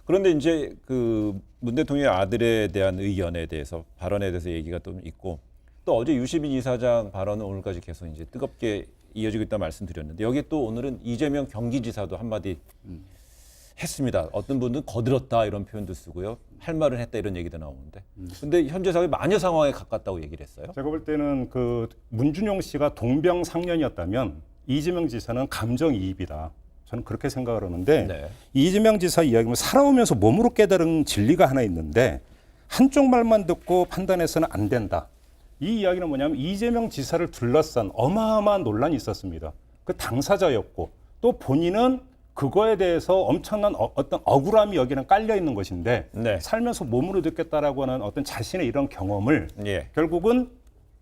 그런데 이제 그 문 대통령의 아들에 대한 의견에 대해서 발언에 대해서 얘기가 또 있고 또 어제 유시민 이사장 발언은 오늘까지 계속 이제 뜨겁게 이어지고 있다 말씀드렸는데 여기 또 오늘은 이재명 경기지사도 한마디 했습니다. 어떤 분은 거들었다 이런 표현도 쓰고요. 할 말은 했다 이런 얘기도 나오는데. 근데 현재 사회 마녀 상황에 가깝다고 얘기를 했어요. 제가 볼 때는 그 문준용 씨가 동병상련이었다면 이재명 지사는 감정이입이다. 저는 그렇게 생각을 하는데 네. 이재명 지사 이야기는 살아오면서 몸으로 깨달은 진리가 하나 있는데 한쪽 말만 듣고 판단해서는 안 된다. 이 이야기는 뭐냐면 이재명 지사를 둘러싼 어마어마한 논란이 있었습니다. 그 당사자였고 또 본인은 그거에 대해서 엄청난 어떤 억울함이 여기는 깔려 있는 것인데 네. 살면서 몸으로 느꼈다라고 하는 어떤 자신의 이런 경험을 예. 결국은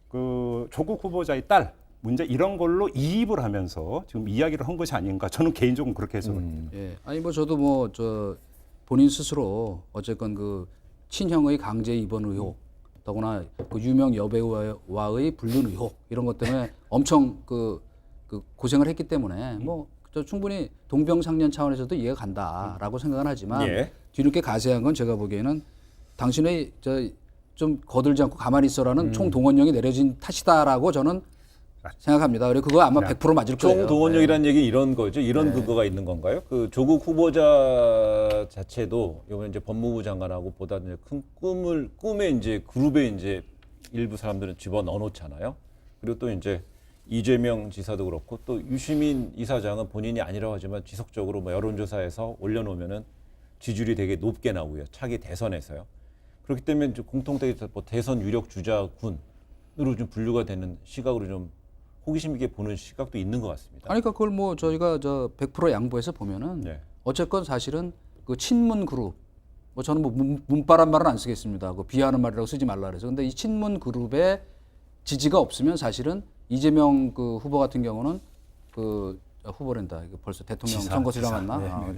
그 조국 후보자의 딸 문제 이런 걸로 이입을 하면서 지금 이야기를 한 것이 아닌가 저는 개인적으로 그렇게 해석을 합니다. 예. 아니 뭐 저도 뭐 저 본인 스스로 어쨌건 그 친형의 강제 입원 의혹, 더구나 그 유명 여배우와의 불륜 의혹 이런 것 때문에 엄청 그 고생을 했기 때문에 뭐 저 충분히 동병상련 차원에서도 이해가 간다라고 생각은 하지만 예. 뒤늦게 가세한 건 제가 보기에는 당신의 저 좀 거들지 않고 가만히 있어라는 총동원령이 내려진 탓이다라고 저는 생각합니다. 그리고 그거 아마 100% 맞을 거예요. 총동원령이라는 얘기 이런 거죠. 이런 근거가 있는 건가요? 그 조국 후보자 자체도 이번에 이제 법무부 장관하고 보다 큰 꿈에 이제 그룹에 이제 일부 사람들은 집어 넣어 놓잖아요. 그리고 또 이제 이재명 지사도 그렇고 또 유시민 이사장은 본인이 아니라고 하지만 지속적으로 뭐 여론조사에서 올려놓으면은 지지율이 되게 높게 나오고요. 차기 대선에서요. 그렇기 때문에 이제 공통되게 뭐 대선 유력 주자군으로 좀 분류가 되는 시각으로 좀 호기심 있게 보는 시각도 있는 것 같습니다. 아니, 그러니까 그걸 뭐 저희가 저 100% 양보해서 보면은 네. 어쨌건 사실은 그 친문 그룹, 뭐 저는 뭐 문바란 말은 안 쓰겠습니다. 그 비하하는 말이라고 쓰지 말라 그래서. 근데 이 친문 그룹의 지지가 없으면 사실은 이재명 그 후보 같은 경우는 그 후보랜다. 이거 벌써 대통령 선거 지나갔나?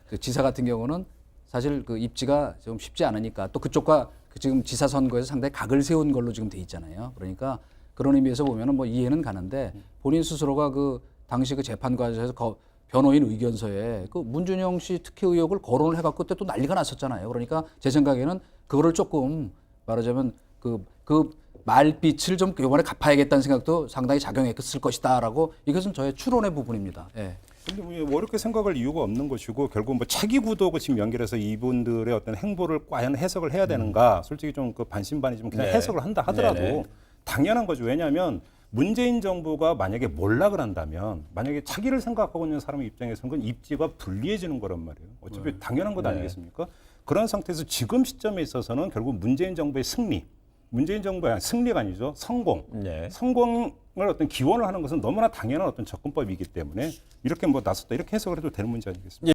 그 지사 같은 경우는 사실 그 입지가 좀 쉽지 않으니까 또 그쪽과 그 지금 지사 선거에서 상당히 각을 세운 걸로 지금 돼 있잖아요. 그러니까 그런 의미에서 보면은 뭐 이해는 가는데 본인 스스로가 그 당시 그 재판 과정에서 변호인 의견서에 그 문준용 씨 특혜 의혹을 거론을 해갖고 그때 또 난리가 났었잖아요. 그러니까 제 생각에는 그거를 조금 말하자면 그 말빛을 좀 이번에 갚아야겠다는 생각도 상당히 작용했을 것이다라고 이것은 저의 추론의 부분입니다. 예. 근데 뭐 어렵게 생각할 이유가 없는 것이고 결국 뭐 차기 구도하고 지금 연결해서 이분들의 어떤 행보를 과연 해석을 해야 되는가 솔직히 좀 그 반신반의 좀 그냥 네. 해석을 한다 하더라도 네네. 당연한 거죠. 왜냐하면 문재인 정부가 만약에 몰락을 한다면 만약에 차기를 생각하고 있는 사람의 입장에서는 그건 입지가 불리해지는 거란 말이에요. 어차피 당연한 것 아니겠습니까? 그런 상태에서 지금 시점에 있어서는 결국 문재인 정부의 승리, 문재인 정부의 승리가 아니죠. 성공. 네. 성공을 어떤 기원을 하는 것은 너무나 당연한 어떤 접근법이기 때문에 이렇게 뭐 나섰다 이렇게 해석을 해도 되는 문제 아니겠습니까?